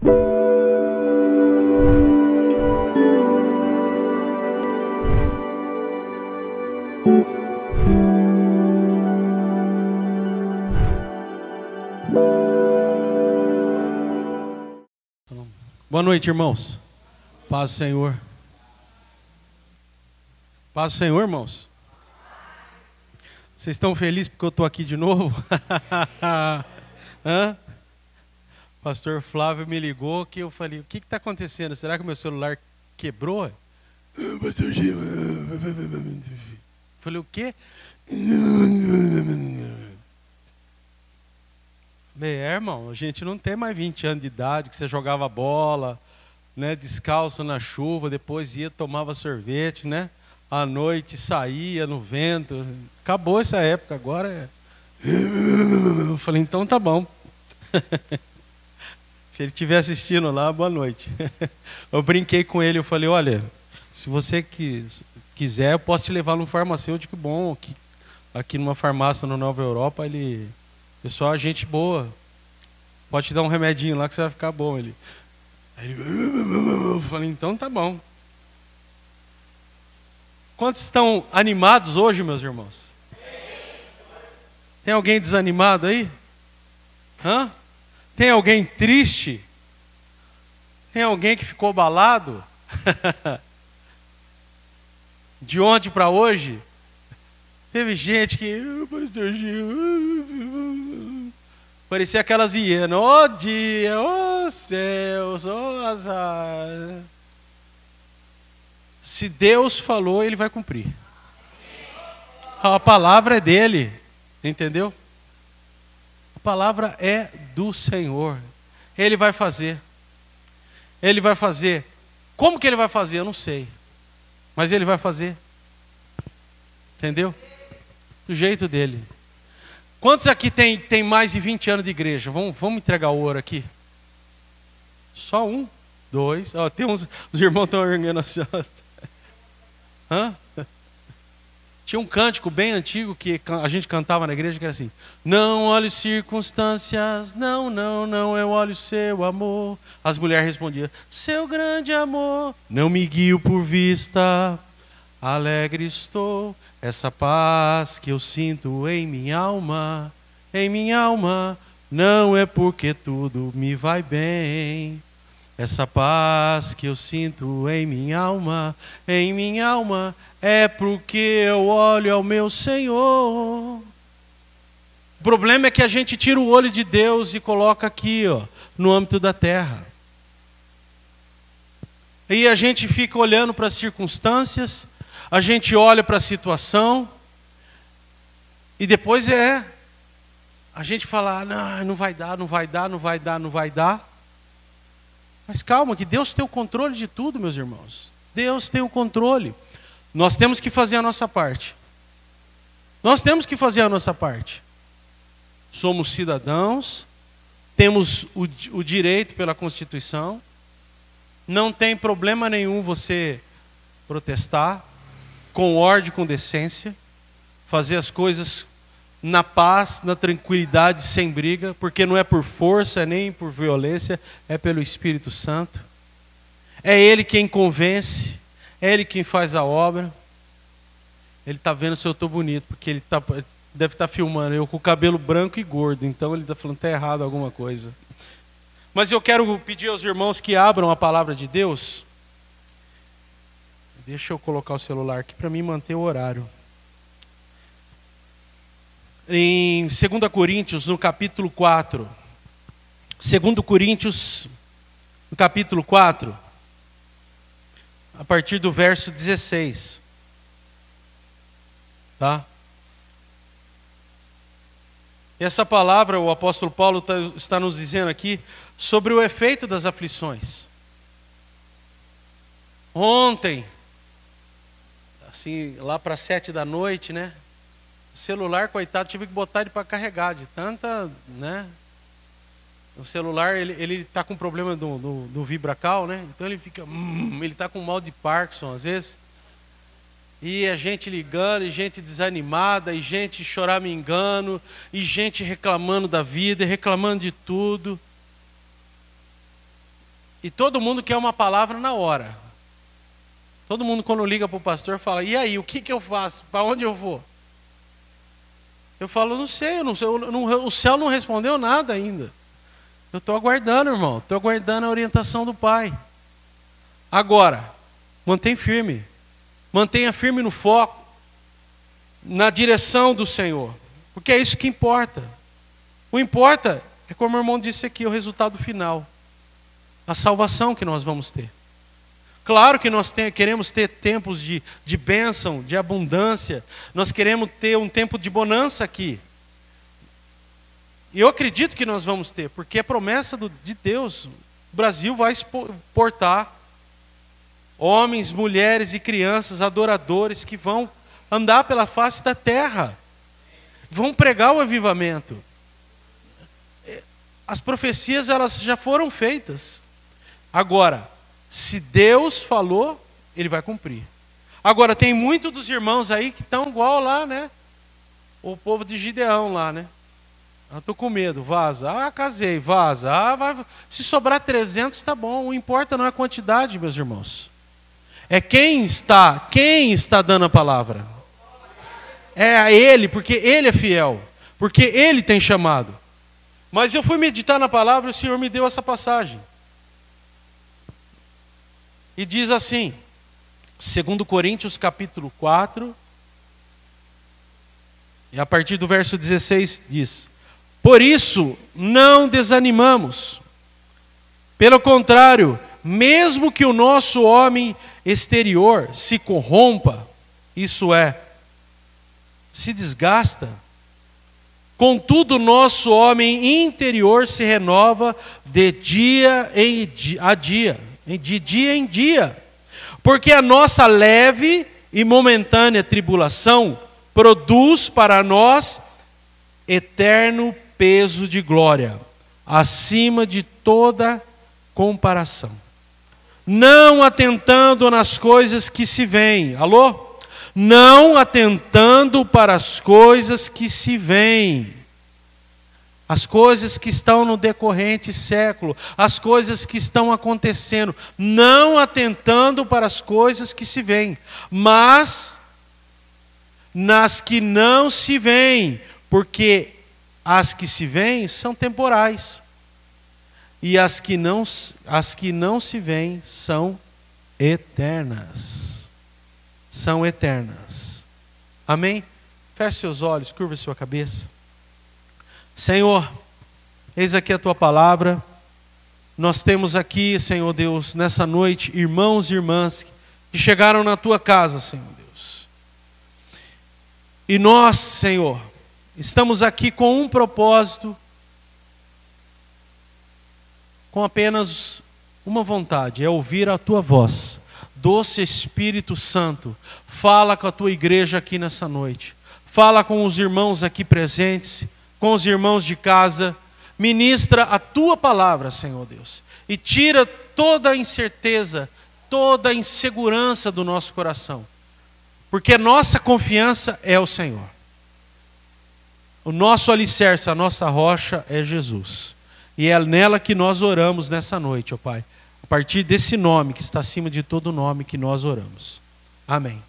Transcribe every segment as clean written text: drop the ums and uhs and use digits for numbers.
Boa noite, irmãos. Paz do Senhor. Paz do Senhor, irmãos. Vocês estão felizes porque eu estou aqui de novo? Hã? Pastor Flávio me ligou que eu falei, o que está acontecendo? Será que o meu celular quebrou? Falei, o quê? Falei, irmão, a gente não tem mais 20 anos de idade, que você jogava bola, né, descalço na chuva, depois ia, tomava sorvete, né? À noite saía no vento. Acabou essa época, agora é... Eu falei, então tá bom. Se ele estiver assistindo lá, boa noite. Eu brinquei com ele, eu falei, olha, se você quiser, eu posso te levar num farmacêutico bom, aqui numa farmácia no Nova Europa, pessoal, gente boa, pode te dar um remedinho lá que você vai ficar bom. Aí ele, eu falei, então tá bom. Quantos estão animados hoje, meus irmãos? Tem alguém desanimado aí? Hã? Tem alguém triste? Tem alguém que ficou abalado? De ontem para hoje? Teve gente que... Pastor Gil... Parecia aquelas hienas. Ó dia, ó céus, ó azar. Se Deus falou, Ele vai cumprir. A palavra é dele. Entendeu? A palavra é do Senhor. Ele vai fazer. Ele vai fazer. Como que Ele vai fazer? Eu não sei. Mas Ele vai fazer. Entendeu? Do jeito dele. Quantos aqui tem mais de 20 anos de igreja? Vamos entregar o ouro aqui? Só um? Dois? Ó, tem uns... Os irmãos estão erguendo assim. Hã? Tinha um cântico bem antigo que a gente cantava na igreja que era assim: não olho circunstâncias, não, não, não, eu olho seu amor. As mulheres respondiam: seu grande amor, não me guio por vista, alegre estou, essa paz que eu sinto em minha alma, não é porque tudo me vai bem. Essa paz que eu sinto em minha alma, é porque eu olho ao meu Senhor. O problema é que a gente tira o olho de Deus e coloca aqui, ó, no âmbito da terra. E a gente fica olhando para as circunstâncias, a gente olha para a situação, e depois a gente fala, não vai dar, não vai dar, não vai dar, não vai dar. Mas calma, que Deus tem o controle de tudo, meus irmãos. Deus tem o controle. Nós temos que fazer a nossa parte. Nós temos que fazer a nossa parte. Somos cidadãos, temos o direito pela Constituição. Não tem problema nenhum você protestar, com ordem, com decência, fazer as coisas na paz, na tranquilidade, sem briga, porque não é por força nem por violência, é pelo Espírito Santo. É Ele quem convence, é Ele quem faz a obra. Ele está vendo se eu estou bonito, porque ele deve estar filmando eu com o cabelo branco e gordo, então ele está falando que está errado alguma coisa. Mas eu quero pedir aos irmãos que abram a palavra de Deus. Deixa eu colocar o celular aqui para mim manter o horário. Em 2 Coríntios, no capítulo 4. 2 Coríntios, no capítulo 4, a partir do verso 16. Tá? E essa palavra, o apóstolo Paulo está nos dizendo aqui sobre o efeito das aflições. Ontem, assim, lá para 7 da noite, né? O celular, coitado, tive que botar ele para carregar, de tanta, né? O celular, ele tá com problema do vibracal, né? Então ele fica, ele tá com mal de Parkinson às vezes. E a gente ligando, e gente desanimada, e gente choramingando, e gente reclamando da vida, e reclamando de tudo. E todo mundo quer uma palavra na hora. Todo mundo, quando liga para o pastor, fala: e aí, o que eu faço? Para onde eu vou? Eu falo: não sei, o céu não respondeu nada ainda. Eu estou aguardando, irmão. Estou aguardando a orientação do Pai. Agora, mantém firme. Mantenha firme no foco, na direção do Senhor. Porque é isso que importa. O importa é, como o irmão disse aqui, o resultado final. A salvação que nós vamos ter. Claro que nós queremos ter tempos de bênção, de abundância. Nós queremos ter um tempo de bonança aqui. E eu acredito que nós vamos ter, porque é promessa de Deus. O Brasil vai exportar homens, mulheres e crianças, adoradores, que vão andar pela face da terra. Vão pregar o avivamento. As profecias, elas já foram feitas. Agora, se Deus falou, Ele vai cumprir. Agora, tem muitos dos irmãos aí que estão igual lá, né? O povo de Gideão lá, né? Estou com medo, vaza. Casei, vaza. Se sobrar 300, tá bom. O importa não é a quantidade, meus irmãos. É quem está dando a palavra. É a Ele, porque Ele é fiel. Porque Ele tem chamado. Mas eu fui meditar na palavra e o Senhor me deu essa passagem. E diz assim, 2 Coríntios capítulo 4, e a partir do verso 16 diz: por isso não desanimamos. Pelo contrário, mesmo que o nosso homem exterior se corrompa, isso é, se desgasta, contudo, nosso homem interior se renova de dia em dia. Porque a nossa leve e momentânea tribulação produz para nós eterno peso de glória, acima de toda comparação. Não atentando nas coisas que se veem. Alô? Não atentando para as coisas que se veem. As coisas que estão no decorrente século, as coisas que estão acontecendo, não atentando para as coisas que se veem, mas nas que não se veem, porque as que se veem são temporais, e as que não se veem são eternas. São eternas. Amém? Feche seus olhos, curva sua cabeça. Senhor, eis aqui a Tua palavra. Nós temos aqui, Senhor Deus, nessa noite, irmãos e irmãs que chegaram na Tua casa, Senhor Deus. E nós, Senhor, estamos aqui com um propósito, com apenas uma vontade, é ouvir a Tua voz. Doce Espírito Santo, fala com a Tua igreja aqui nessa noite. Fala com os irmãos aqui presentes, com os irmãos de casa, ministra a Tua palavra, Senhor Deus, e tira toda a incerteza, toda a insegurança do nosso coração, porque nossa confiança é o Senhor. O nosso alicerce, a nossa rocha é Jesus, e é nela que nós oramos nessa noite, ó Pai, a partir desse nome que está acima de todo nome que nós oramos. Amém.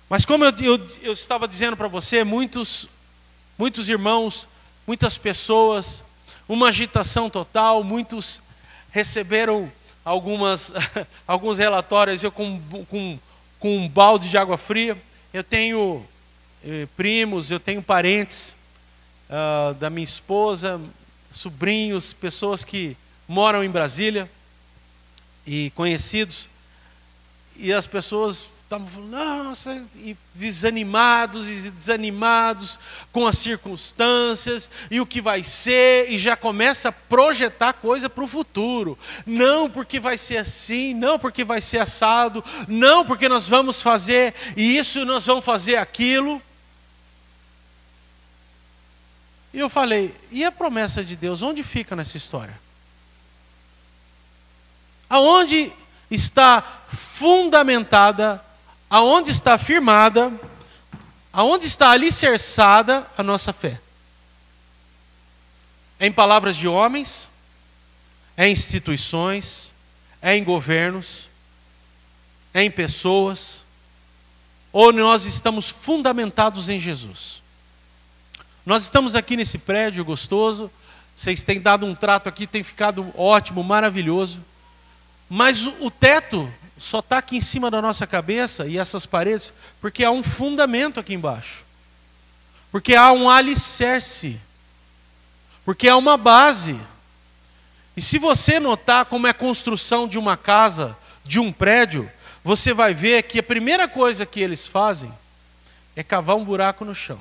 Mas como eu estava dizendo para você, muitos irmãos, muitas pessoas, uma agitação total, muitos receberam alguns relatórios, eu com um balde de água fria. Eu tenho primos, eu tenho parentes da minha esposa, sobrinhos, pessoas que moram em Brasília e conhecidos, e as pessoas estavam falando, nossa, e desanimados com as circunstâncias e o que vai ser, e já começa a projetar coisa para o futuro. Não porque vai ser assim, não porque vai ser assado, não porque nós vamos fazer isso, nós vamos fazer aquilo. E eu falei, e a promessa de Deus, onde fica nessa história? Aonde está fundamentada, aonde está firmada, aonde está alicerçada a nossa fé? É em palavras de homens? É em instituições? é em governos, é em pessoas, ou nós estamos fundamentados em Jesus? Nós estamos aqui nesse prédio gostoso, vocês têm dado um trato aqui, tem ficado ótimo, maravilhoso, mas o teto só está aqui em cima da nossa cabeça e essas paredes, porque há um fundamento aqui embaixo, porque há um alicerce, porque há uma base. E se você notar como é a construção de uma casa, de um prédio, você vai ver que a primeira coisa que eles fazem é cavar um buraco no chão.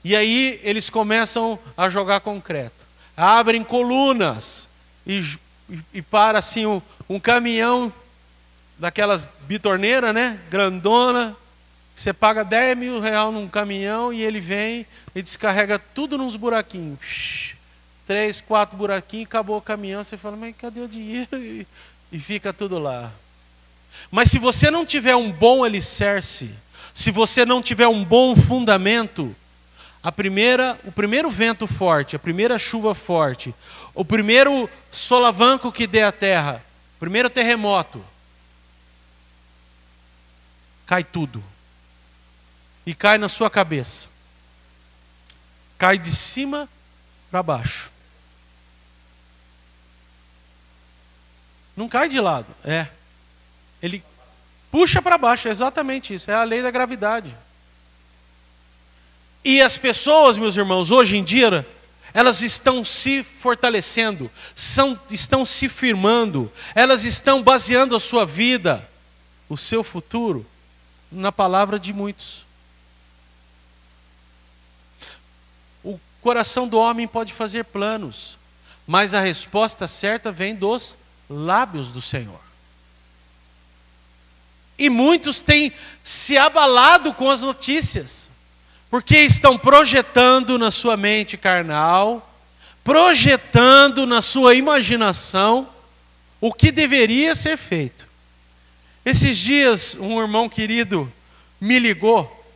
E aí eles começam a jogar concreto, abrem colunas e para assim um caminhão daquelas bitorneiras, né, grandona, você paga R$10.000 num caminhão e ele vem e descarrega tudo nos buraquinhos. 3, 4 buraquinhos, acabou o caminhão, você fala, mas cadê o dinheiro? E fica tudo lá. Mas se você não tiver um bom alicerce, se você não tiver um bom fundamento, o primeiro vento forte, a primeira chuva forte, o primeiro solavanco que der a terra, o primeiro terremoto, cai tudo. E cai na sua cabeça. Cai de cima para baixo. Não cai de lado, ele puxa para baixo, é exatamente isso, é a lei da gravidade. E as pessoas, meus irmãos, hoje em dia, elas estão se fortalecendo, estão se firmando, elas estão baseando a sua vida, o seu futuro, na palavra de muitos. O coração do homem pode fazer planos, mas a resposta certa vem dos lábios do Senhor. E muitos têm se abalado com as notícias, porque estão projetando na sua mente carnal, projetando na sua imaginação o que deveria ser feito. Esses dias, um irmão querido me ligou.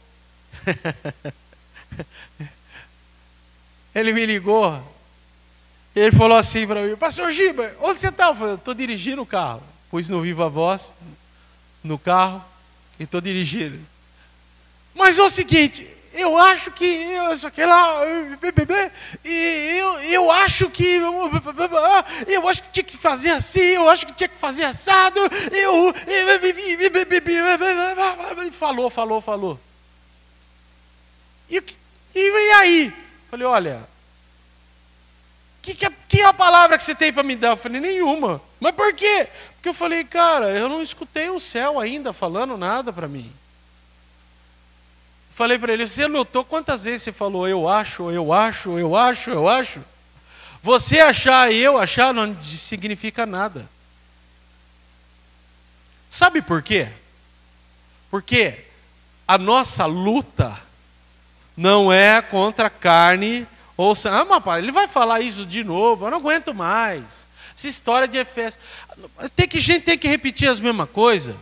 Ele me ligou. Ele falou assim para mim, pastor Giba, onde você está? Eu falei, estou dirigindo o carro. Pus no Viva Voz, no carro, e estou dirigindo. Mas é o seguinte, eu acho que eu acho que tinha que fazer assim, eu acho que tinha que fazer assado, falou. E aí? Falei, olha, que é a palavra que você tem para me dar? Eu falei, nenhuma. Mas por quê? Porque eu falei, cara, eu não escutei o céu ainda falando nada para mim. Falei para ele, você notou quantas vezes você falou, eu acho? Você achar e eu achar não significa nada. Sabe por quê? Porque a nossa luta não é contra carne ou sangue. Rapaz, ele vai falar isso de novo, eu não aguento mais. Essa história de Efésios. Gente tem que repetir as mesmas coisas.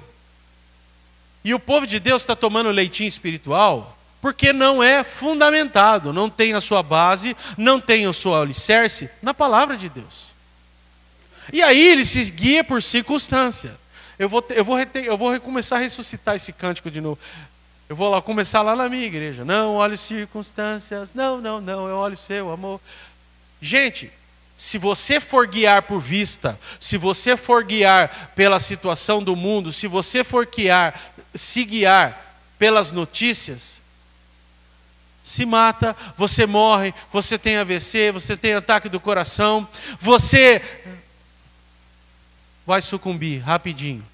E o povo de Deus está tomando leitinho espiritual porque não é fundamentado, não tem a sua base, não tem o seu alicerce na palavra de Deus. E aí ele se guia por circunstância. Eu vou recomeçar a ressuscitar esse cântico de novo. Eu vou começar lá na minha igreja. Não olhe circunstâncias, não, eu olho o seu amor. Gente, se você for guiar por vista, se você for guiar pela situação do mundo, se você for se guiar pelas notícias, se mata, você morre, você tem AVC, você tem ataque do coração, você vai sucumbir rapidinho.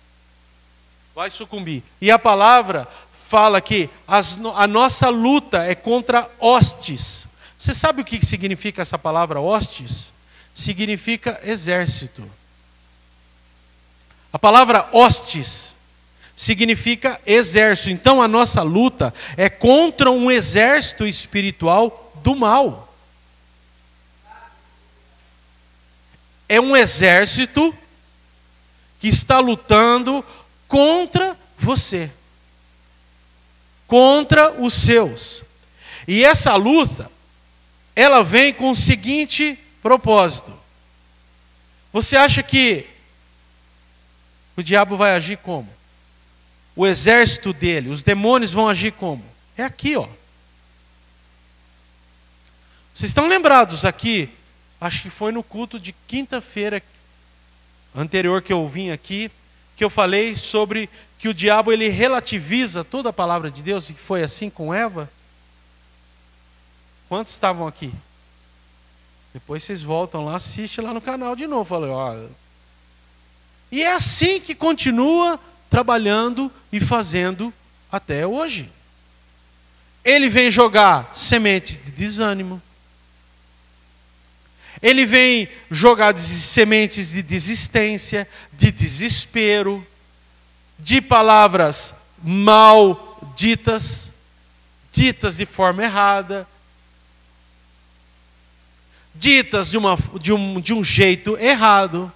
Vai sucumbir. E a palavra fala que a nossa luta é contra hostes. Você sabe o que significa essa palavra hostes? Significa exército. A palavra hostes significa exército. Então a nossa luta é contra um exército espiritual do mal. É um exército que está lutando contra você, contra os seus. E essa luta, ela vem com o seguinte propósito: Você acha que o diabo vai agir como? O exército dele, os demônios vão agir como? É aqui, ó. Vocês estão lembrados aqui? Acho que foi no culto de quinta-feira anterior que eu vim aqui, que eu falei sobre que o diabo ele relativiza toda a palavra de Deus, e que foi assim com Eva. Quantos estavam aqui? Depois vocês voltam lá, assistem lá no canal de novo. Falei, ó. E é assim que continua trabalhando e fazendo até hoje. Ele vem jogar sementes de desânimo. Ele vem jogar sementes de desistência, de desespero, de palavras mal ditas, ditas de forma errada, ditas de um jeito errado.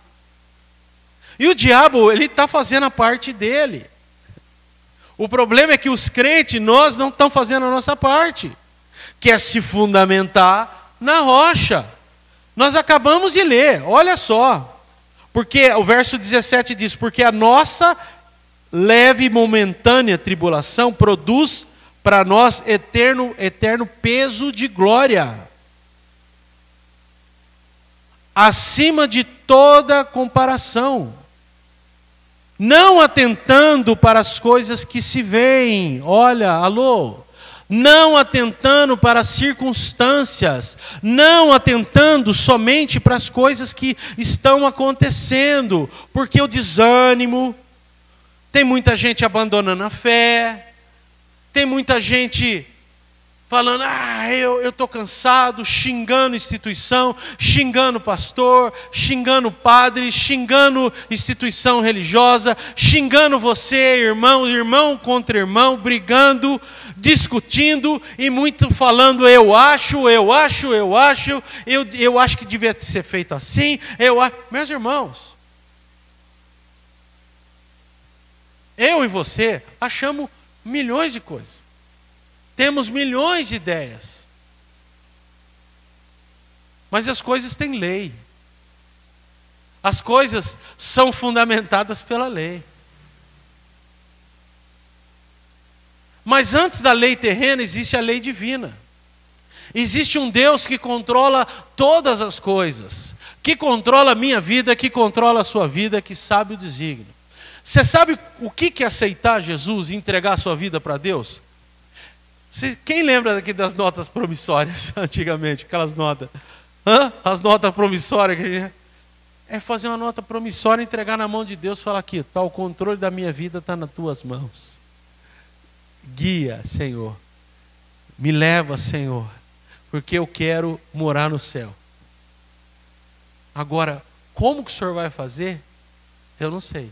E o diabo, ele está fazendo a parte dele. O problema é que os crentes, nós não estamos fazendo a nossa parte, que é se fundamentar na rocha. Nós acabamos de ler, olha só, porque o verso 17 diz, porque a nossa leve e momentânea tribulação produz para nós eterno peso de glória, acima de toda comparação, não atentando para as coisas que se veem, olha, alô, não atentando para as circunstâncias, não atentando somente para as coisas que estão acontecendo, porque o desânimo, tem muita gente abandonando a fé, tem muita gente falando, eu estou cansado, xingando instituição, xingando pastor, xingando padre, xingando instituição religiosa, xingando você, irmão contra irmão, brigando, discutindo e muito falando, eu acho que devia ser feito assim, Meus irmãos, eu e você achamos milhões de coisas. Temos milhões de ideias. Mas as coisas têm lei. As coisas são fundamentadas pela lei. Mas antes da lei terrena existe a lei divina. Existe um Deus que controla todas as coisas, que controla a minha vida, que controla a sua vida, que sabe o desígnio. Você sabe o que é aceitar Jesus e entregar a sua vida para Deus? Quem lembra daqui das notas promissórias, antigamente, aquelas notas? As notas promissórias, é fazer uma nota promissória, entregar na mão de Deus e falar aqui, tá, o controle da minha vida está nas tuas mãos. Guia, Senhor. Me leva, Senhor, porque eu quero morar no céu. Agora, como que o Senhor vai fazer? Eu não sei.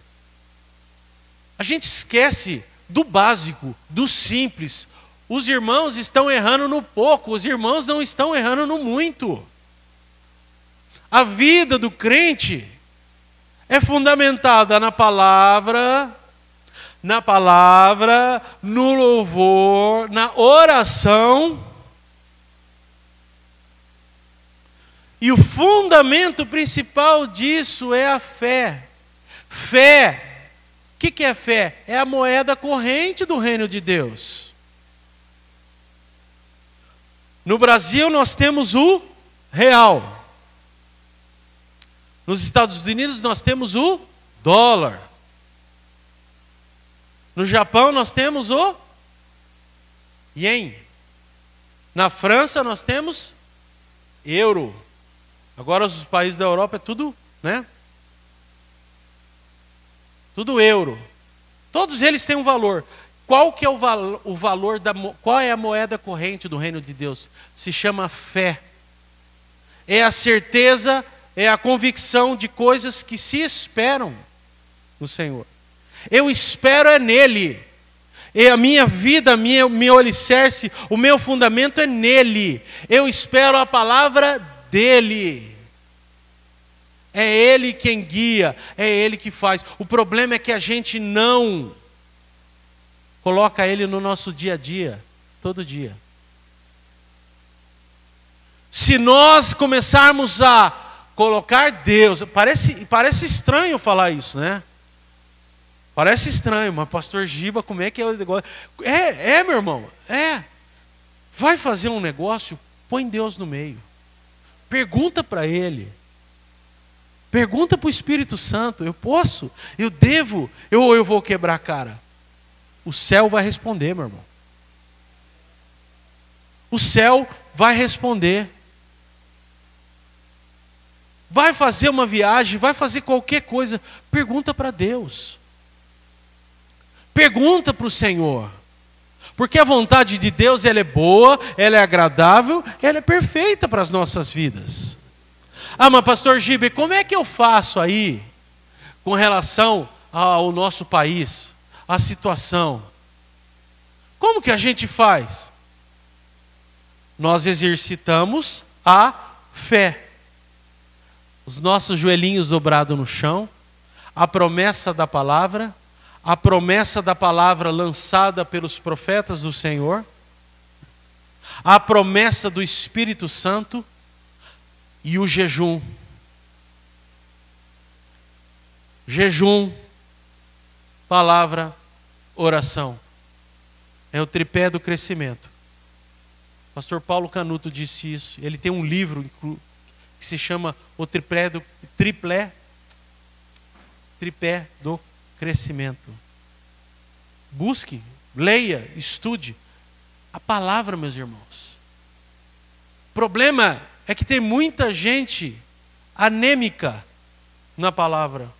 A gente esquece do básico, do simples. Os irmãos estão errando no pouco, os irmãos não estão errando no muito. A vida do crente é fundamentada na palavra, no louvor, na oração. E o fundamento principal disso é a fé. Fé, o que é fé? É a moeda corrente do reino de Deus. No Brasil nós temos o real. Nos Estados Unidos nós temos o dólar. No Japão nós temos o ien. Na França nós temos euro. Agora os países da Europa é tudo, né? Tudo euro. Todos eles têm um valor. Qual que é o valor qual é a moeda corrente do reino de Deus? Se chama fé. É a certeza, é a convicção de coisas que se esperam no Senhor. Eu espero é nele. E a minha vida, meu alicerce, o meu fundamento é nele. Eu espero a palavra dele. É ele quem guia, é ele que faz. O problema é que a gente não coloca ele no nosso dia a dia, todo dia. Se nós começarmos a colocar Deus, parece estranho falar isso, né? Parece estranho, mas pastor Giba, como é que é o negócio? Meu irmão, vai fazer um negócio, põe Deus no meio. Pergunta para Ele. Pergunta para o Espírito Santo, eu posso? Eu devo? Ou eu vou quebrar a cara? O céu vai responder, meu irmão. O céu vai responder. Vai fazer uma viagem, vai fazer qualquer coisa, pergunta para Deus. Pergunta para o Senhor. Porque a vontade de Deus, ela é boa, ela é agradável, ela é perfeita para as nossas vidas. Ah, mas pastor Gibe, como é que eu faço aí com relação ao nosso país, a situação? Como que a gente faz? Nós exercitamos a fé. Os nossos joelhinhos dobrados no chão, a promessa da palavra lançada pelos profetas do Senhor, a promessa do Espírito Santo e o jejum. Jejum, palavra, oração. É o tripé do crescimento. Pastor Paulo Canuto disse isso. Ele tem um livro que se chama o tripé do crescimento. Busque, leia, estude a palavra, meus irmãos. O problema é que tem muita gente anêmica na palavra.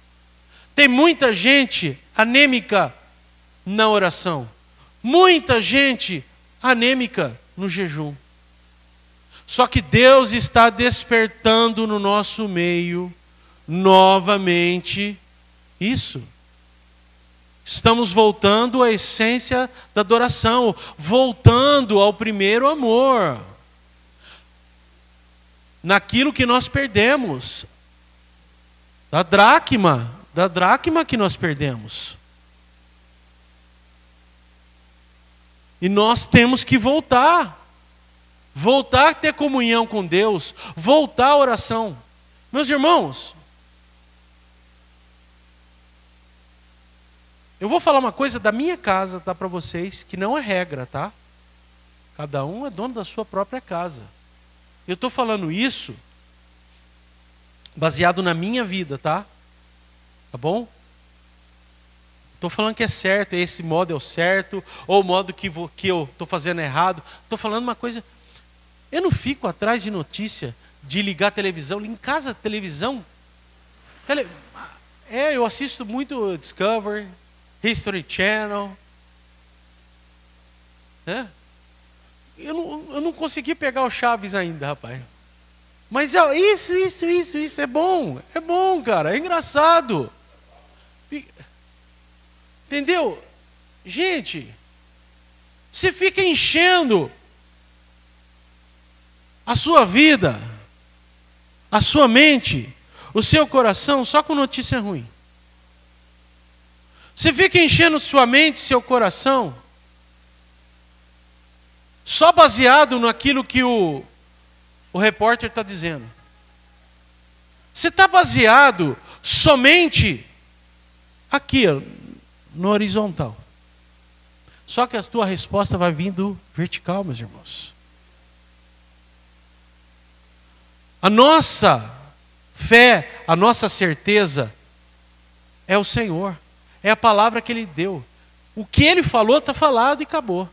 Tem muita gente anêmica na oração. Muita gente anêmica no jejum. Só que Deus está despertando no nosso meio novamente isso. Estamos voltando à essência da adoração, voltando ao primeiro amor. Naquilo que nós perdemos, da dracma que nós perdemos. E nós temos que voltar a ter comunhão com Deus, voltar à oração. Meus irmãos, eu vou falar uma coisa da minha casa, tá, para vocês, que não é regra, tá? Cada um é dono da sua própria casa. Eu estou falando isso baseado na minha vida, tá? Tá bom? Estou falando que é certo, esse modo é o certo, ou o modo que eu estou fazendo errado. Estou falando uma coisa. Eu não fico atrás de notícia, de ligar a televisão. Em casa, a televisão. Eu assisto muito Discovery, History Channel. Né? Eu não consegui pegar o Chaves ainda, rapaz. Mas isso é bom. É bom, cara. É engraçado. Entendeu? Gente, você fica enchendo a sua vida, a sua mente, o seu coração só com notícia ruim. Você fica enchendo sua mente, seu coração, só baseado naquilo que o repórter está dizendo. Você está baseado somente aqui, no horizontal. Só que a tua resposta vai vindo vertical, meus irmãos. A nossa fé, a nossa certeza é o Senhor. É a palavra que Ele deu. O que Ele falou, está falado e acabou.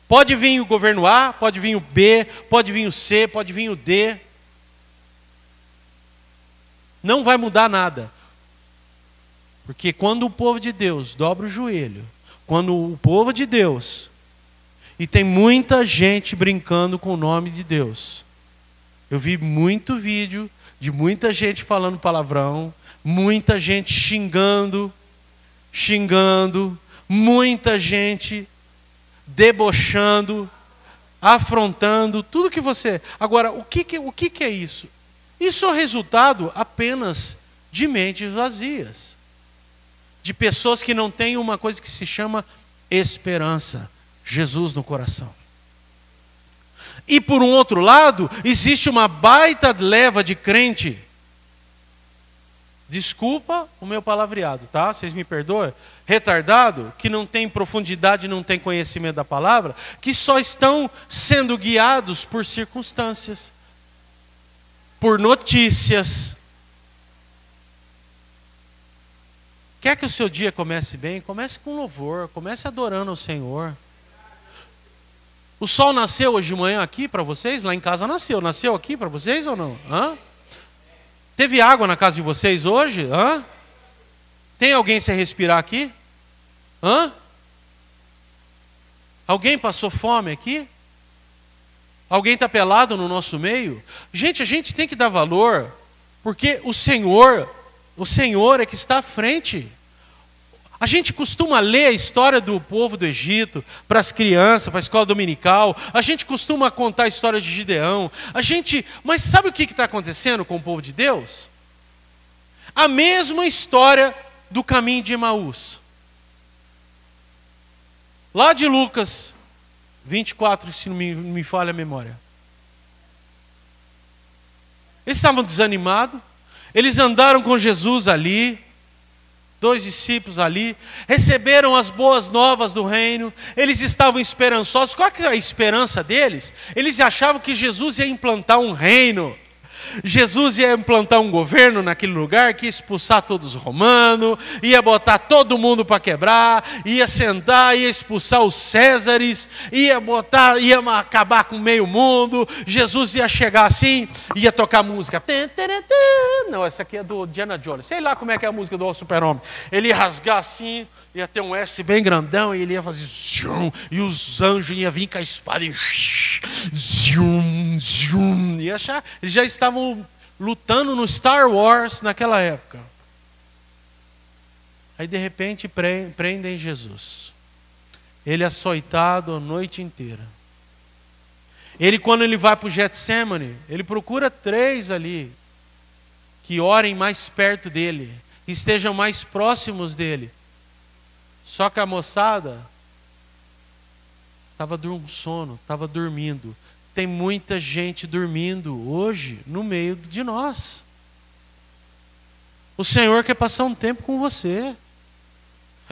Pode vir o governo A, pode vir o B, pode vir o C, pode vir o D. Não vai mudar nada. Porque quando o povo de Deus dobra o joelho, quando o povo de Deus, e tem muita gente brincando com o nome de Deus. Eu vi muito vídeo de muita gente falando palavrão, muita gente xingando, muita gente debochando, afrontando, tudo que você... Agora, o que é isso? Isso é o resultado apenas de mentes vazias. De pessoas que não têm uma coisa que se chama esperança, Jesus no coração. E por um outro lado, existe uma baita leva de crente Desculpa o meu palavreado, tá? Vocês me perdoam? Retardado, que não tem profundidade, não tem conhecimento da palavra, que só estão sendo guiados por circunstâncias, por notícias. Quer que o seu dia comece bem? Comece com louvor, comece adorando ao Senhor. O sol nasceu hoje de manhã aqui para vocês? Lá em casa nasceu. Nasceu aqui para vocês ou não? Hã? Teve água na casa de vocês hoje? Hã? Tem alguém sem respirar aqui? Hã? Alguém passou fome aqui? Alguém está pelado no nosso meio? Gente, a gente tem que dar valor, porque o Senhor é que está à frente. A gente costuma ler a história do povo do Egito para as crianças, para a escola dominical. A gente costuma contar a história de Gideão. Mas sabe o que está acontecendo com o povo de Deus? A mesma história do caminho de Emaús. Lá de Lucas 24, se não me falha a memória. Eles estavam desanimados. Eles andaram com Jesus ali. 2 discípulos ali, receberam as boas novas do reino, eles estavam esperançosos. Qual que é a esperança deles? Eles achavam que Jesus ia implantar um reino, Jesus ia implantar um governo naquele lugar, que ia expulsar todos os romanos, ia botar todo mundo para quebrar, ia sentar, ia expulsar os Césares, ia acabar com meio mundo. Jesus ia chegar assim, ia tocar música. Não, essa aqui é do Diana Jones. Sei lá como é que é a música do Super-Homem. Ele ia rasgar assim, ia ter um S bem grandão, e ele ia fazer zoom, e os anjos iam vir com a espada e zoom, zoom. E achar, eles já estavam lutando no Star Wars naquela época. Aí de repente prendem Jesus. Ele açoitado a noite inteira. Ele, quando ele vai para o Getsemane, ele procura 3 ali, que orem mais perto dele, que estejam mais próximos dele. Só que a moçada estava com sono, estava dormindo. Tem muita gente dormindo hoje no meio de nós. O Senhor quer passar um tempo com você.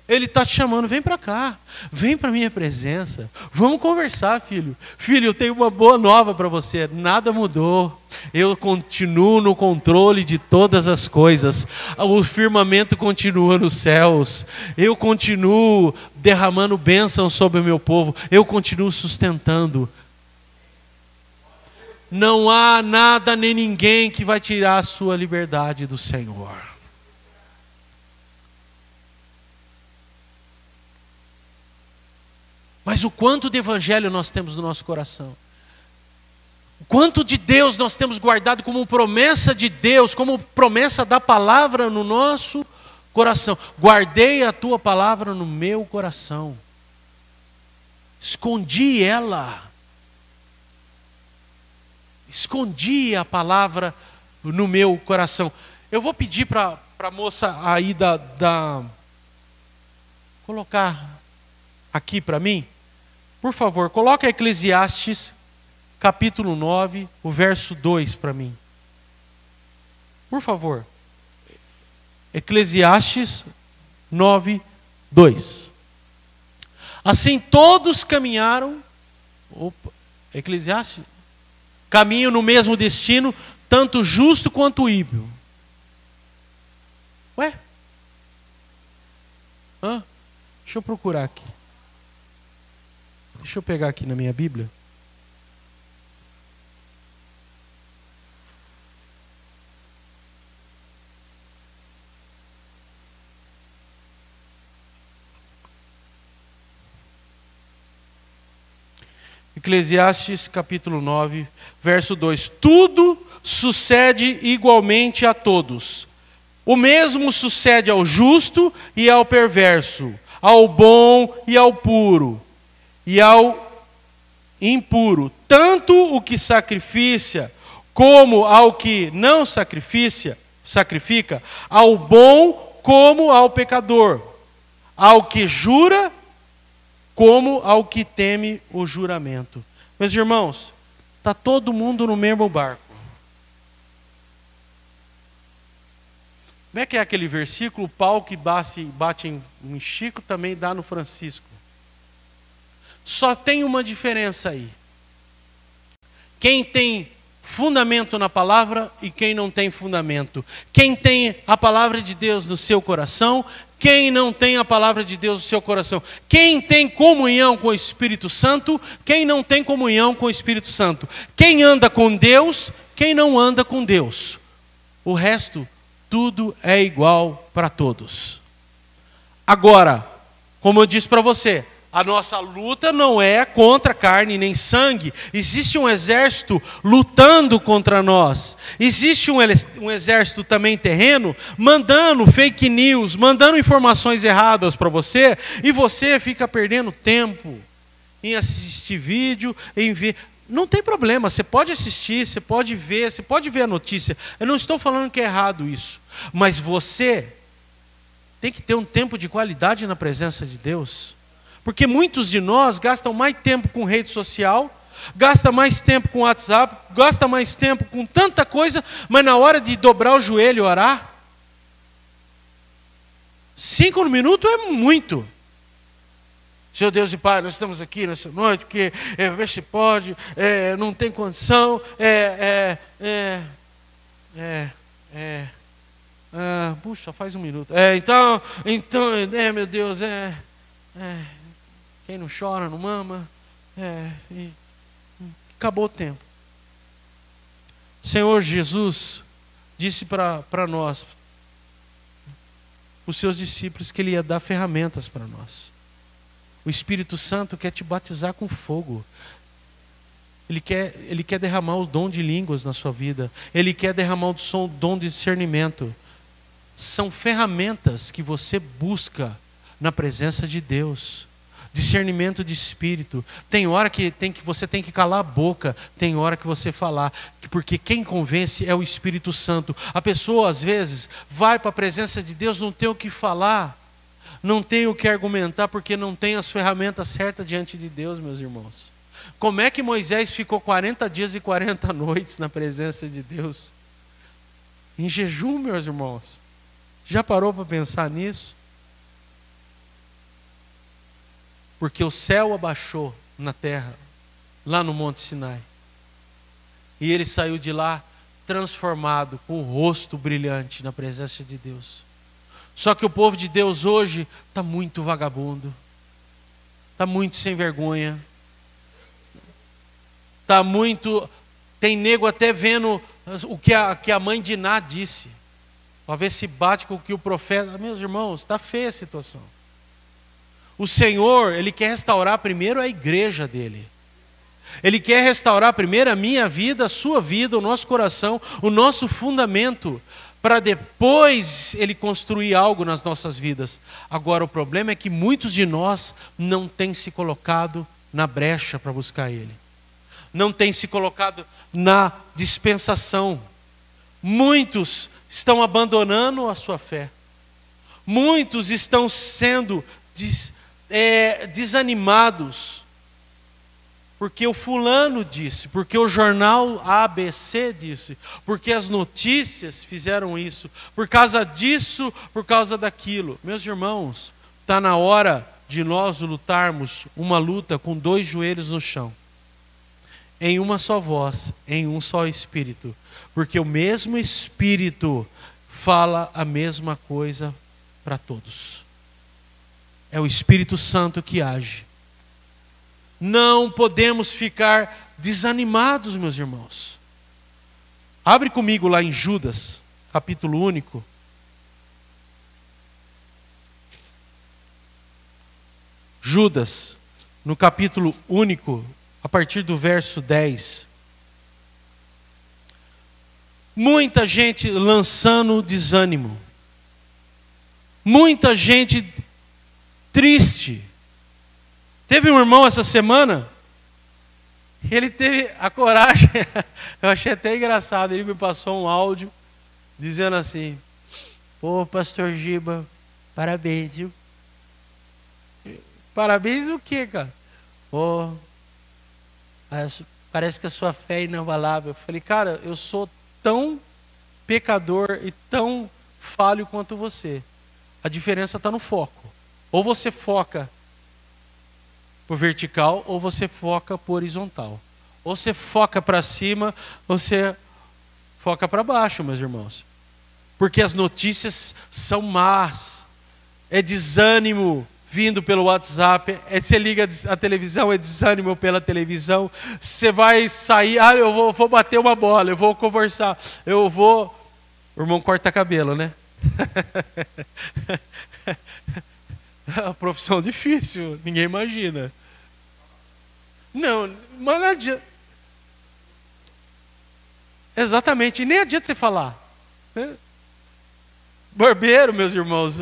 Ele está te chamando, vem para cá, vem para a minha presença, vamos conversar, filho. Filho, eu tenho uma boa nova para você, nada mudou. Eu continuo no controle de todas as coisas. O firmamento continua nos céus. Eu continuo derramando bênção sobre o meu povo. Eu continuo sustentando. Não há nada nem ninguém que vai tirar a sua liberdade do Senhor. Mas o quanto de evangelho nós temos no nosso coração. O quanto de Deus nós temos guardado como promessa de Deus, como promessa da palavra no nosso coração. Guardei a tua palavra no meu coração. Escondi ela. Escondi a palavra no meu coração. Eu vou pedir para a moça aí colocar aqui para mim. Por favor, coloca Eclesiastes, capítulo 9, o verso 2 para mim. Por favor. Eclesiastes 9, 2. Assim todos caminharam. Eclesiastes. Caminham no mesmo destino, tanto o justo quanto o ímpio. Ué? Deixa eu procurar aqui. Deixa eu pegar aqui na minha Bíblia. Eclesiastes capítulo 9, verso 2. Tudo sucede igualmente a todos. O mesmo sucede ao justo e ao perverso, ao bom e ao puro, e ao impuro. Tanto o que sacrifica, como ao que não sacrifica, ao bom como ao pecador, ao que jura, como ao que teme o juramento. Meus irmãos, está todo mundo no mesmo barco. Como é que é aquele versículo? O pau que bate em Chico também dá no Francisco. Só tem uma diferença aí. Quem tem fundamento na palavra e quem não tem fundamento. Quem tem a palavra de Deus no seu coração, quem não tem a palavra de Deus no seu coração. Quem tem comunhão com o Espírito Santo, quem não tem comunhão com o Espírito Santo. Quem anda com Deus, quem não anda com Deus. O resto, tudo é igual para todos. Agora, como eu disse para você, a nossa luta não é contra carne nem sangue. Existe um exército lutando contra nós. Existe um exército também terreno, mandando fake news, mandando informações erradas para você, e você fica perdendo tempo em assistir vídeo, em ver. Não tem problema, você pode assistir, você pode ver a notícia. Eu não estou falando que é errado isso, mas você tem que ter um tempo de qualidade na presença de Deus. Porque muitos de nós gastam mais tempo com rede social, gastam mais tempo com WhatsApp, gastam mais tempo com tanta coisa, mas na hora de dobrar o joelho e orar, 5 minutos é muito. Senhor Deus e Pai, nós estamos aqui nessa noite, porque vê se pode, não tem condição, puxa, faz 1 minuto. Então, meu Deus, quem não chora, não mama, e acabou o tempo. Senhor Jesus disse para nós, os seus discípulos, que Ele ia dar ferramentas para nós. O Espírito Santo quer te batizar com fogo. Ele quer derramar o dom de línguas na sua vida. Ele quer derramar o dom de discernimento. São ferramentas que você busca na presença de Deus. Discernimento de espírito. Tem hora que você tem que calar a boca, tem hora que você falar, porque quem convence é o Espírito Santo. A pessoa às vezes vai para a presença de Deus, não tem o que falar, não tem o que argumentar, porque não tem as ferramentas certas diante de Deus, meus irmãos. Como é que Moisés ficou 40 dias e 40 noites na presença de Deus? Em jejum, meus irmãos. Já parou para pensar nisso? Porque o céu abaixou na terra, lá no Monte Sinai. E ele saiu de lá transformado, com o rosto brilhante na presença de Deus. Só que o povo de Deus hoje está muito vagabundo, está muito sem vergonha, está muito... Tem nego até vendo o que a mãe de Ná disse, para ver se bate com o que o profeta... Meus irmãos, está feia a situação. O Senhor, Ele quer restaurar primeiro a igreja dEle. Ele quer restaurar primeiro a minha vida, a sua vida, o nosso coração, o nosso fundamento, para depois Ele construir algo nas nossas vidas. Agora, o problema é que muitos de nós não têm se colocado na brecha para buscar Ele. Não têm se colocado na dispensação. Muitos estão abandonando a sua fé. Muitos estão sendo desanimados, porque o fulano disse, porque o jornal ABC disse, porque as notícias fizeram isso, por causa disso, por causa daquilo. Meus irmãos, está na hora de nós lutarmos uma luta com 2 joelhos no chão, em uma só voz, em um só Espírito, porque o mesmo Espírito fala a mesma coisa para todos. É o Espírito Santo que age. Não podemos ficar desanimados, meus irmãos. Abre comigo lá em Judas, capítulo único. Judas, no capítulo único, a partir do verso 10. Muita gente lançando desânimo. Muita gente triste. Teve um irmão essa semana, ele teve a coragem, eu achei até engraçado, ele me passou um áudio dizendo assim: pô, pastor Giba, parabéns, viu? Parabéns o quê, cara? Pô, parece que a sua fé é inabalável. Eu falei, cara, eu sou tão pecador e tão falho quanto você. A diferença está no foco. Ou você foca por vertical, ou você foca por horizontal. Ou você foca para cima, ou você foca para baixo, meus irmãos. Porque as notícias são más. É desânimo vindo pelo WhatsApp. Você liga a televisão, é desânimo pela televisão. Você vai sair, eu vou bater uma bola, eu vou conversar, eu vou... O irmão corta cabelo, né? É uma profissão difícil, ninguém imagina. Não, mas não adianta. Exatamente, nem adianta você falar. Né? Barbeiro, meus irmãos.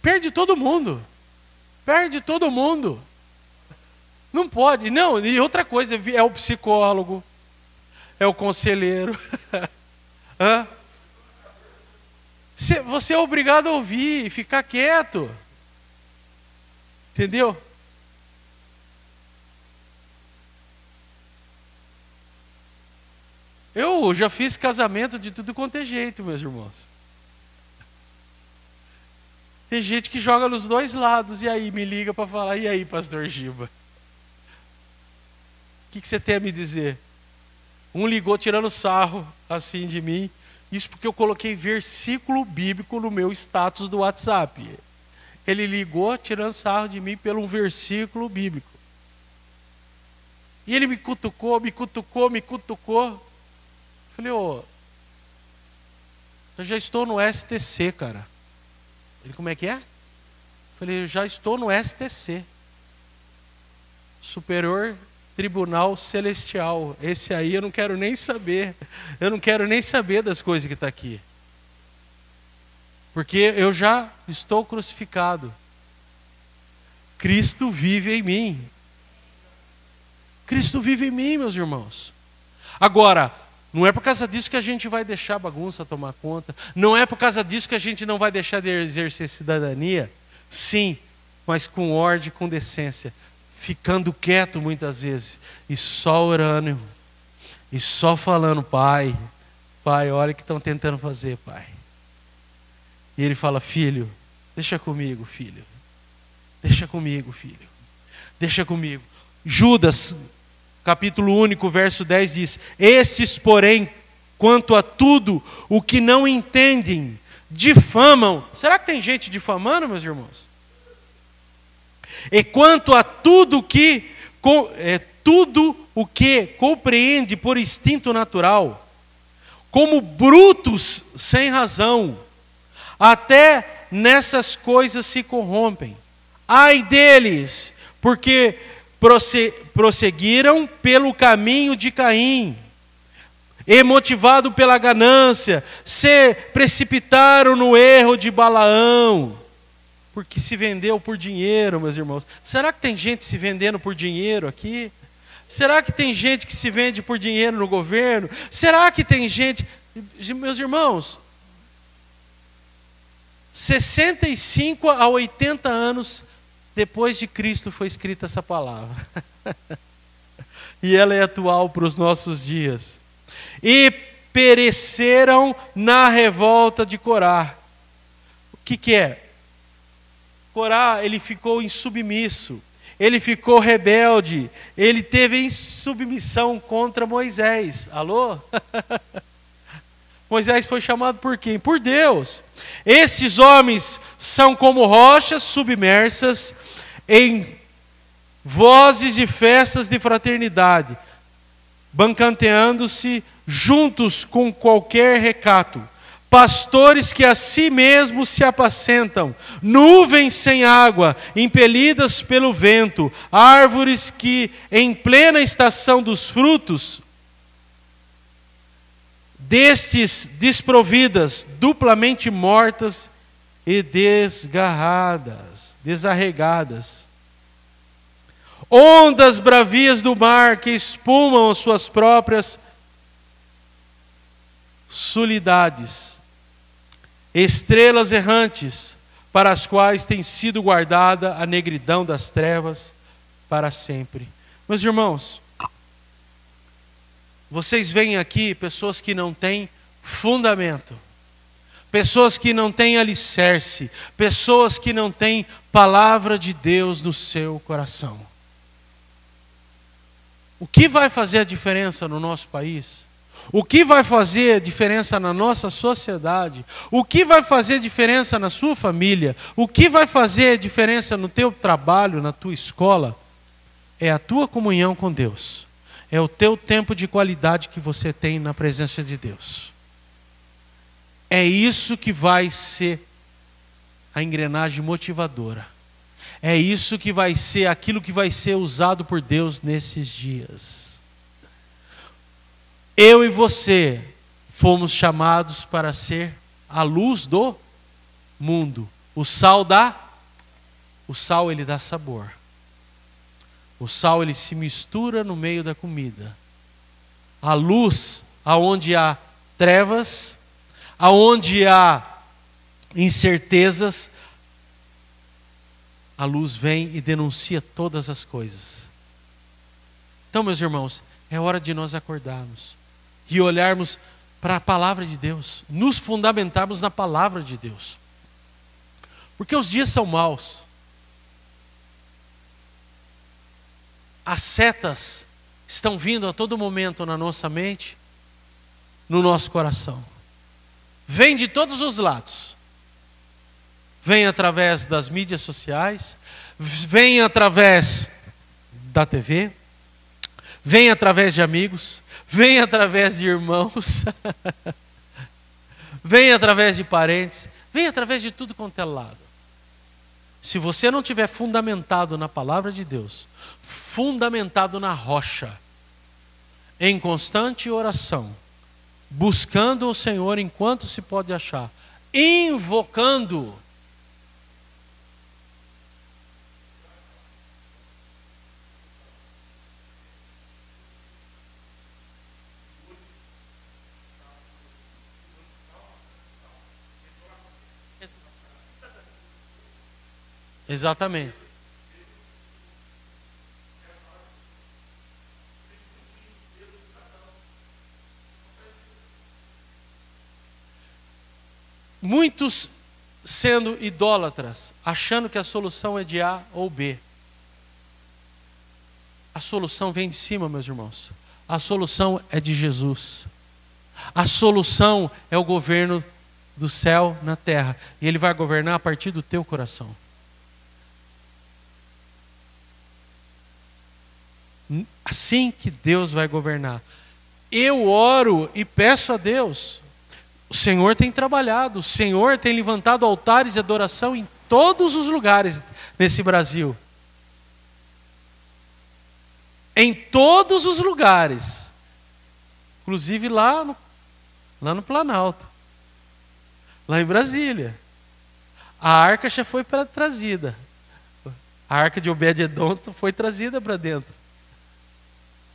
Perde todo mundo. Perde todo mundo. Não pode. Não, e outra coisa, é o psicólogo, é o conselheiro. Hã? Você é obrigado a ouvir e ficar quieto. Entendeu? Eu já fiz casamento de tudo quanto é jeito, meus irmãos. Tem gente que joga nos dois lados e aí me liga para falar, e aí, pastor Giba? O que você tem a me dizer? Um ligou tirando sarro assim de mim, isso porque eu coloquei versículo bíblico no meu status do WhatsApp. Ele ligou tirando sarro de mim pelo um versículo bíblico. E ele me cutucou. Falei, eu já estou no STC, cara. Ele, como é que é? Falei, eu já estou no STC. Superior Tribunal Celestial. Esse aí eu não quero nem saber. Eu não quero nem saber das coisas que está aqui. Porque eu já estou crucificado. Cristo vive em mim. Cristo vive em mim, meus irmãos. Agora, não é por causa disso que a gente vai deixar a bagunça tomar conta. Não é por causa disso que a gente não vai deixar de exercer cidadania. Sim, mas com ordem, com decência. Ficando quieto muitas vezes. E só orando. E só falando, Pai, olha o que estão tentando fazer, Pai. E ele fala, filho, deixa comigo, filho. Deixa comigo, filho. Deixa comigo. Judas, capítulo único, verso 10 diz, estes, porém, quanto a tudo o que não entendem, difamam. Será que tem gente difamando, meus irmãos? E quanto a tudo o que compreende por instinto natural, como brutos sem razão, até nessas coisas se corrompem. Ai deles, porque prosseguiram pelo caminho de Caim, e motivado pela ganância, se precipitaram no erro de Balaão, porque se vendeu por dinheiro, meus irmãos. Será que tem gente se vendendo por dinheiro aqui? Será que tem gente que se vende por dinheiro no governo? Será que tem gente... Meus irmãos, 65 a 80 anos depois de Cristo foi escrita essa palavra. E ela é atual para os nossos dias. E pereceram na revolta de Corá. O que é? Corá, ele ficou insubmisso, ele ficou rebelde, ele teve insubmissão contra Moisés. Alô? Moisés foi chamado por quem? Por Deus. Esses homens são como rochas submersas em vozes de festas de fraternidade, banqueteando-se juntos com qualquer recato. Pastores que a si mesmos se apacentam, nuvens sem água, impelidas pelo vento, árvores que, em plena estação dos frutos, destes desprovidas, duplamente mortas e desarregadas. Ondas bravias do mar que espumam as suas próprias sulidades. Estrelas errantes, para as quais tem sido guardada a negridão das trevas para sempre. Meus irmãos, Vocês veem aqui pessoas que não têm fundamento, pessoas que não têm alicerce, pessoas que não têm palavra de Deus no seu coração. O que vai fazer a diferença no nosso país? O que vai fazer a diferença na nossa sociedade? O que vai fazer a diferença na sua família? O que vai fazer a diferença no teu trabalho, na tua escola? É a tua comunhão com Deus. É o teu tempo de qualidade que você tem na presença de Deus. É isso que vai ser a engrenagem motivadora. É isso que vai ser aquilo que vai ser usado por Deus nesses dias. Eu e você fomos chamados para ser a luz do mundo. O sal ele dá sabor. O sal ele se mistura no meio da comida. A luz, aonde há trevas, aonde há incertezas, a luz vem e denuncia todas as coisas. Então, meus irmãos, é hora de nós acordarmos e olharmos para a palavra de Deus, nos fundamentarmos na palavra de Deus. Porque os dias são maus. As setas estão vindo a todo momento na nossa mente, no nosso coração. Vem de todos os lados. Vem através das mídias sociais, vem através da TV, vem através de amigos, vem através de irmãos, vem através de parentes, vem através de tudo quanto é lado. Se você não tiver fundamentado na palavra de Deus, fundamentado na rocha, em constante oração, buscando o Senhor enquanto se pode achar, invocando, exatamente. Muitos sendo idólatras, achando que a solução é de A ou B. A solução vem de cima, meus irmãos. A solução é de Jesus. A solução é o governo do céu na terra. E Ele vai governar a partir do teu coração. Assim que Deus vai governar. Eu oro e peço a Deus. O Senhor tem trabalhado, o Senhor tem levantado altares de adoração em todos os lugares nesse Brasil. Em todos os lugares. Inclusive lá no Planalto. Lá em Brasília. A arca já foi trazida. A arca de Obed-edom foi trazida para dentro.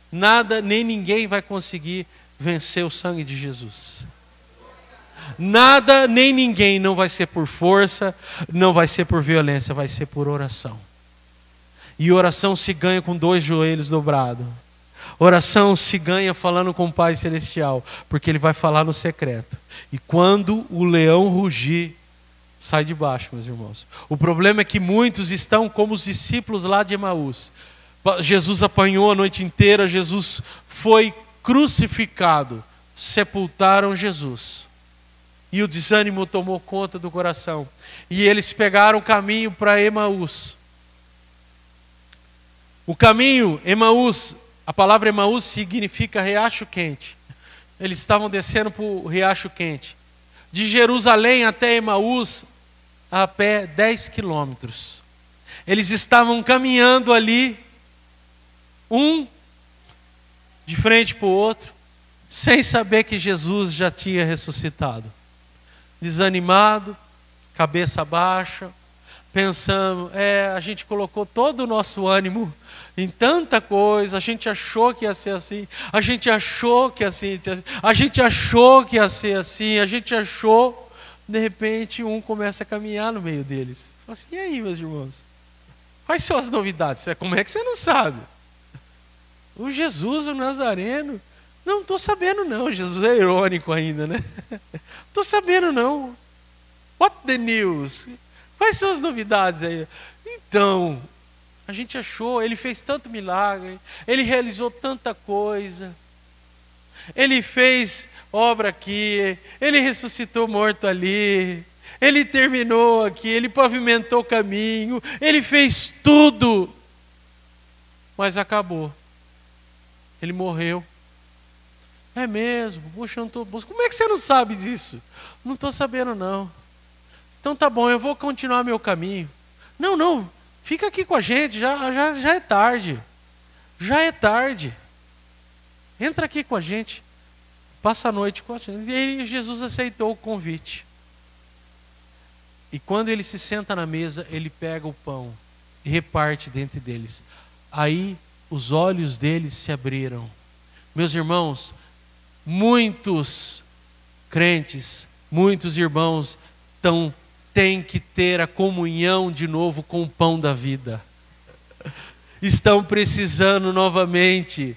Nada nem ninguém vai conseguir vencer o sangue de Jesus. Nada nem ninguém, não vai ser por força, não vai ser por violência, vai ser por oração. E oração se ganha com 2 joelhos dobrados. Oração se ganha falando com o Pai Celestial, porque Ele vai falar no secreto. E quando o leão rugir, sai de baixo, meus irmãos. O problema é que muitos estão como os discípulos lá de Emaús. Jesus apanhou a noite inteira, Jesus foi crucificado, sepultaram Jesus. E o desânimo tomou conta do coração. E eles pegaram o caminho para Emaús. O caminho, Emaús, a palavra Emaús significa riacho quente. Eles estavam descendo para o riacho quente. De Jerusalém até Emaús, a pé 10 quilômetros. Eles estavam caminhando ali, um de frente para o outro, sem saber que Jesus já tinha ressuscitado. Desanimado, cabeça baixa, pensando, a gente colocou todo o nosso ânimo em tanta coisa, a gente achou que ia ser assim, a gente achou que ia ser assim, a gente achou que ia ser assim, a gente achou, de repente um começa a caminhar no meio deles. Fala assim, e aí, meus irmãos? Quais são as novidades? Como é que você não sabe? O Jesus, o Nazareno, Não estou sabendo não, Jesus é irônico ainda, né? Estou sabendo não. What the news? Quais são as novidades aí? Então, a gente achou, ele fez tanto milagre, ele realizou tanta coisa, ele fez obra aqui, ele ressuscitou morto ali, ele terminou aqui, ele pavimentou o caminho, ele fez tudo, mas acabou. Ele morreu. É mesmo? Poxa, eu não tô... Como é que você não sabe disso? Não estou sabendo não. Então tá bom, eu vou continuar meu caminho. Não, fica aqui com a gente, já é tarde. Já é tarde. Entra aqui com a gente. Passa a noite com a gente. E aí Jesus aceitou o convite. E quando ele se senta na mesa, ele pega o pão e reparte dentre deles. Aí os olhos deles se abriram. Meus irmãos, muitos crentes, muitos irmãos têm que ter a comunhão de novo com o pão da vida. Estão precisando novamente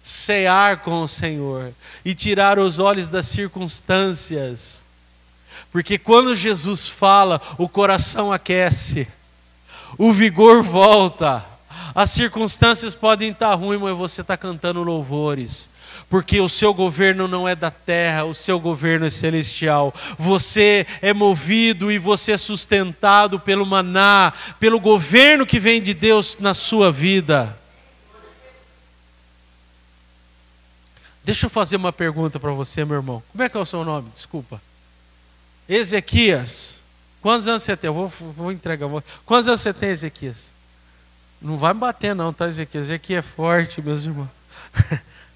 cear com o Senhor e tirar os olhos das circunstâncias. Porque quando Jesus fala, o coração aquece, o vigor volta. As circunstâncias podem estar ruins, mas você está cantando louvores. Porque o seu governo não é da terra, o seu governo é celestial. Você é movido e você é sustentado pelo maná, pelo governo que vem de Deus na sua vida. Deixa eu fazer uma pergunta para você, meu irmão. Como é que é o seu nome? Desculpa. Ezequias. Quantos anos você tem? Eu vou entregar. Quantos anos você tem, Ezequias? Não vai me bater não, tá, Ezequias? Ezequias é forte, meus irmãos.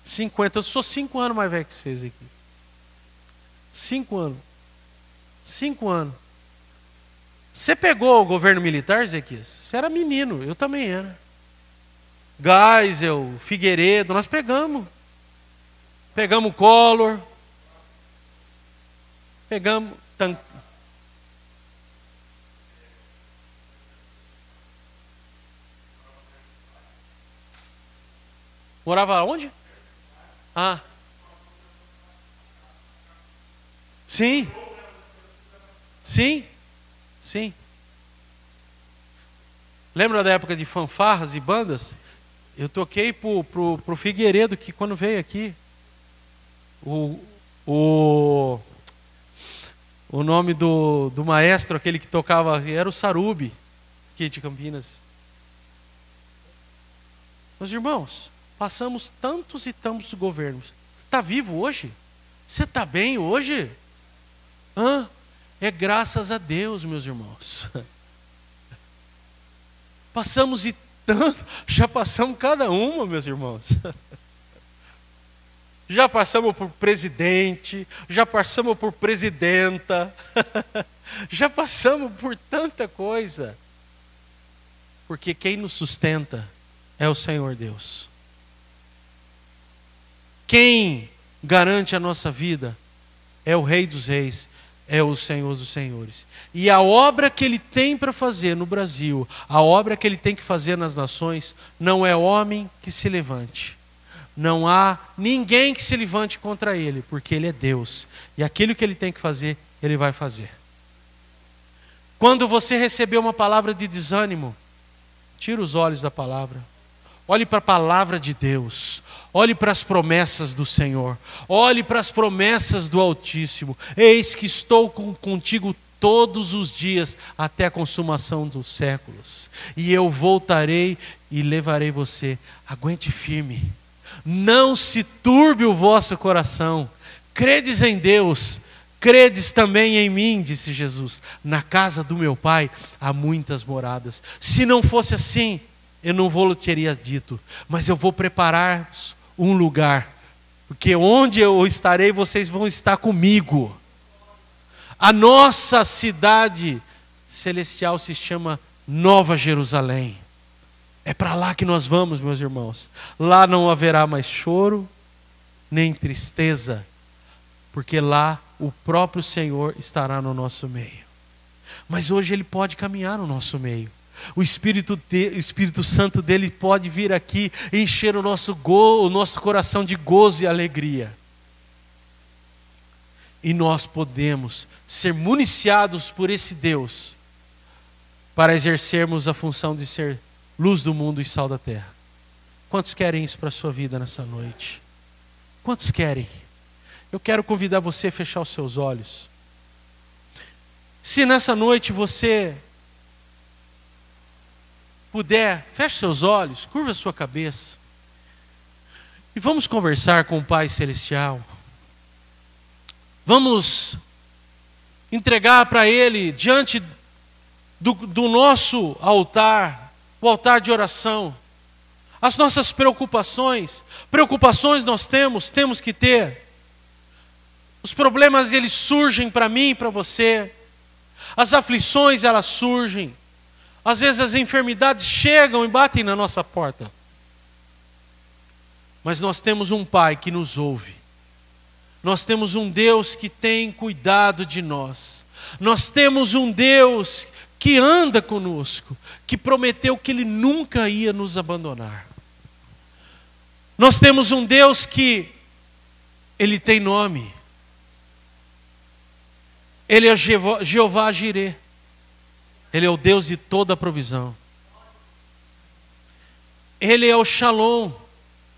50. Eu sou 5 anos mais velho que você, Ezequias. 5 anos. 5 anos. Você pegou o governo militar, Ezequias? Você era menino, eu também era. Geisel, Figueiredo, nós pegamos. Pegamos Collor. Pegamos... Morava onde? Ah. Sim. Lembra da época de fanfarras e bandas? Eu toquei pro Figueiredo, que quando veio aqui, o nome do maestro, aquele que tocava, era o Sarubi, aqui de Campinas. Meus irmãos, passamos tantos e tantos governos. Você está vivo hoje? Você está bem hoje? É graças a Deus, meus irmãos. Passamos e tanto, já passamos cada uma, meus irmãos. Já passamos por presidente, já passamos por presidenta, já passamos por tanta coisa. Porque quem nos sustenta é o Senhor Deus. Quem garante a nossa vida é o Rei dos Reis, é o Senhor dos Senhores. E a obra que Ele tem para fazer no Brasil, a obra que Ele tem que fazer nas nações, não é homem que se levante. Não há ninguém que se levante contra Ele, porque Ele é Deus. E aquilo que Ele tem que fazer, Ele vai fazer. Quando você receber uma palavra de desânimo, tira os olhos da palavra. Olhe para a palavra de Deus. Olhe para as promessas do Senhor. Olhe para as promessas do Altíssimo. Eis que estou contigo todos os dias até a consumação dos séculos. E eu voltarei e levarei você. Aguente firme. Não se turbe o vosso coração. Credes em Deus. Credes também em mim, disse Jesus. Na casa do meu Pai há muitas moradas. Se não fosse assim, eu não vou teria dito, mas eu vou preparar um lugar, porque onde eu estarei, vocês vão estar comigo. A nossa cidade celestial se chama Nova Jerusalém. É para lá que nós vamos, meus irmãos. Lá não haverá mais choro, nem tristeza, porque lá o próprio Senhor estará no nosso meio. Mas hoje Ele pode caminhar no nosso meio. O Espírito Santo dele pode vir aqui e encher o nosso coração de gozo e alegria. E nós podemos ser municiados por esse Deus para exercermos a função de ser luz do mundo e sal da terra. Quantos querem isso para a sua vida nessa noite? Quantos querem? Eu quero convidar você a fechar os seus olhos. Se nessa noite você puder, feche seus olhos, curva a sua cabeça. E vamos conversar com o Pai Celestial. Vamos entregar para Ele, diante do nosso altar, o altar de oração, as nossas preocupações. Preocupações nós temos que ter. Os problemas, eles surgem para mim e para você. As aflições, elas surgem. Às vezes as enfermidades chegam e batem na nossa porta. Mas nós temos um Pai que nos ouve. Nós temos um Deus que tem cuidado de nós. Nós temos um Deus que anda conosco, que prometeu que Ele nunca ia nos abandonar. Nós temos um Deus que Ele tem nome. Ele é Jeová Jireh. Ele é o Deus de toda a provisão. Ele é o Shalom.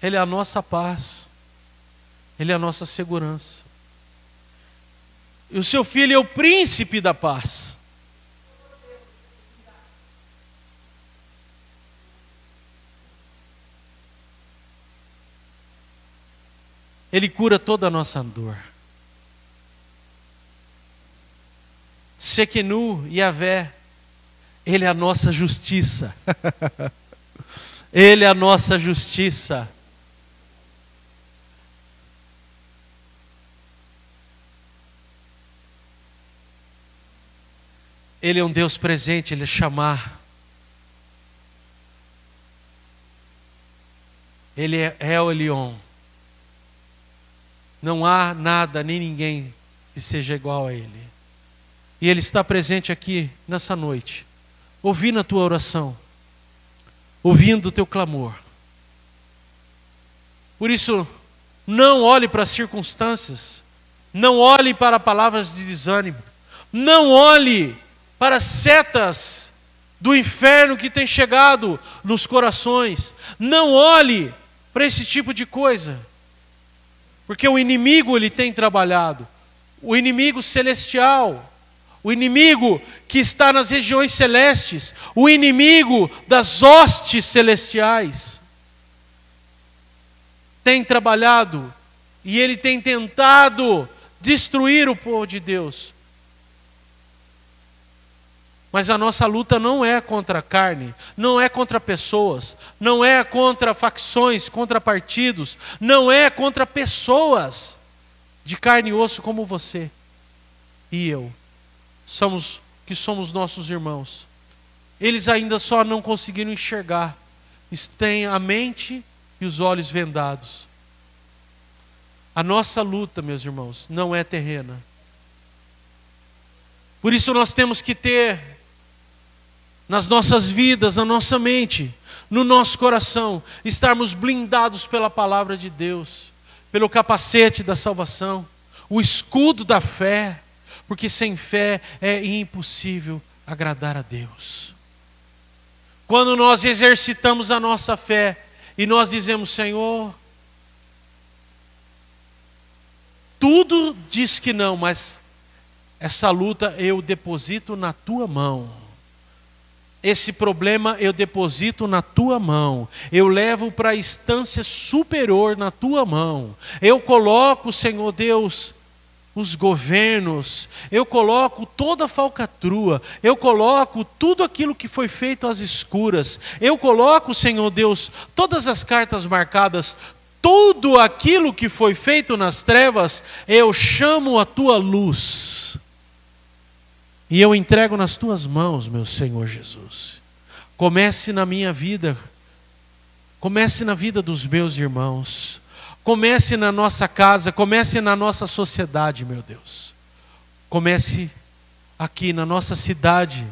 Ele é a nossa paz. Ele é a nossa segurança. E o seu Filho é o príncipe da paz. Ele cura toda a nossa dor. Sequenu, Yahvé, Ele é a nossa justiça. Ele é a nossa justiça. Ele é um Deus presente, Ele é chamar. Ele é El Elyon. Não há nada nem ninguém que seja igual a Ele. E Ele está presente aqui nessa noite, ouvindo a tua oração, ouvindo o teu clamor. Por isso, não olhe para as circunstâncias, não olhe para palavras de desânimo, não olhe para as setas do inferno que tem chegado nos corações, não olhe para esse tipo de coisa, porque o inimigo, ele tem trabalhado, o inimigo celestial, o inimigo que está nas regiões celestes, o inimigo das hostes celestiais, tem trabalhado e ele tem tentado destruir o povo de Deus. Mas a nossa luta não é contra a carne, não é contra pessoas, não é contra facções, contra partidos, não é contra pessoas de carne e osso como você e eu. Somos nossos irmãos. Eles ainda só não conseguiram enxergar. Eles têm a mente e os olhos vendados. A nossa luta, meus irmãos, não é terrena. Por isso nós temos que ter nas nossas vidas, na nossa mente, no nosso coração, estarmos blindados pela palavra de Deus, pelo capacete da salvação, o escudo da fé, porque sem fé é impossível agradar a Deus. Quando nós exercitamos a nossa fé e nós dizemos: Senhor, tudo diz que não, mas essa luta eu deposito na tua mão. Esse problema eu deposito na tua mão. Eu levo para a instância superior na tua mão. Eu coloco, Senhor Deus, os governos. Eu coloco toda a falcatrua. Eu coloco tudo aquilo que foi feito às escuras. Eu coloco, Senhor Deus, todas as cartas marcadas. Tudo aquilo que foi feito nas trevas, eu chamo a tua luz. E eu entrego nas tuas mãos, meu Senhor Jesus. Comece na minha vida, comece na vida dos meus irmãos, comece na nossa casa, comece na nossa sociedade, meu Deus. Comece aqui na nossa cidade,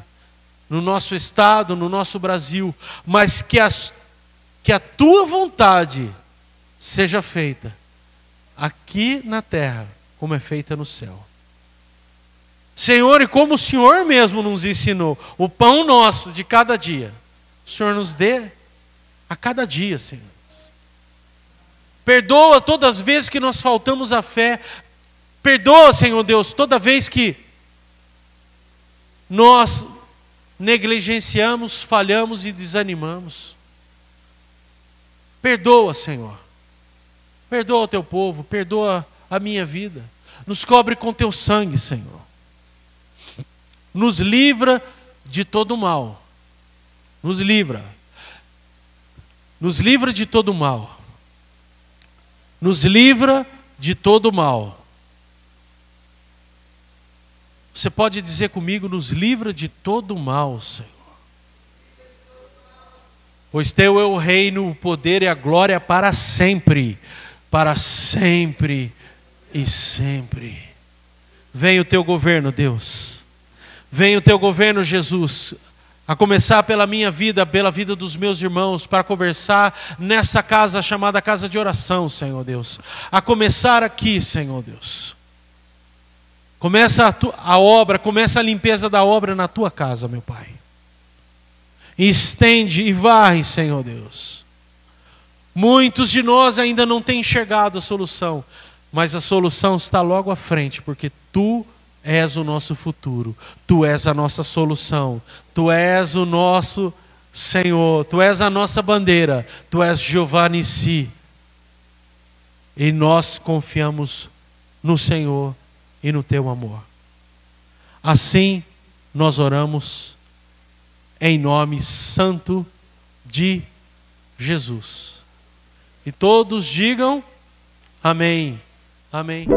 no nosso estado, no nosso Brasil, mas que a tua vontade seja feita aqui na terra, como é feita no céu. Senhor, e como o Senhor mesmo nos ensinou, o pão nosso de cada dia, o Senhor nos dê a cada dia, Senhor. Perdoa todas as vezes que nós faltamos a fé. Perdoa, Senhor Deus, toda vez que nós negligenciamos, falhamos e desanimamos. Perdoa, Senhor. Perdoa o teu povo, perdoa a minha vida. Nos cobre com teu sangue, Senhor. Nos livra de todo mal. Nos livra. Nos livra de todo mal. Nos livra de todo mal. Você pode dizer comigo, nos livra de todo mal, Senhor. Pois teu é o reino, o poder e a glória para sempre e sempre. Venha o teu governo, Deus. Venha o teu governo, Jesus. A começar pela minha vida, pela vida dos meus irmãos, para conversar nessa casa chamada casa de oração, Senhor Deus. A começar aqui, Senhor Deus. Começa a obra, começa a limpeza da obra na tua casa, meu Pai. E estende e varre, Senhor Deus. Muitos de nós ainda não têm enxergado a solução, mas a solução está logo à frente, porque Tu és o nosso futuro, Tu és a nossa solução, Tu és o nosso Senhor, Tu és a nossa bandeira, Tu és Jeová Nissi. E nós confiamos no Senhor e no Teu amor. Assim nós oramos em nome santo de Jesus. E todos digam amém. Amém.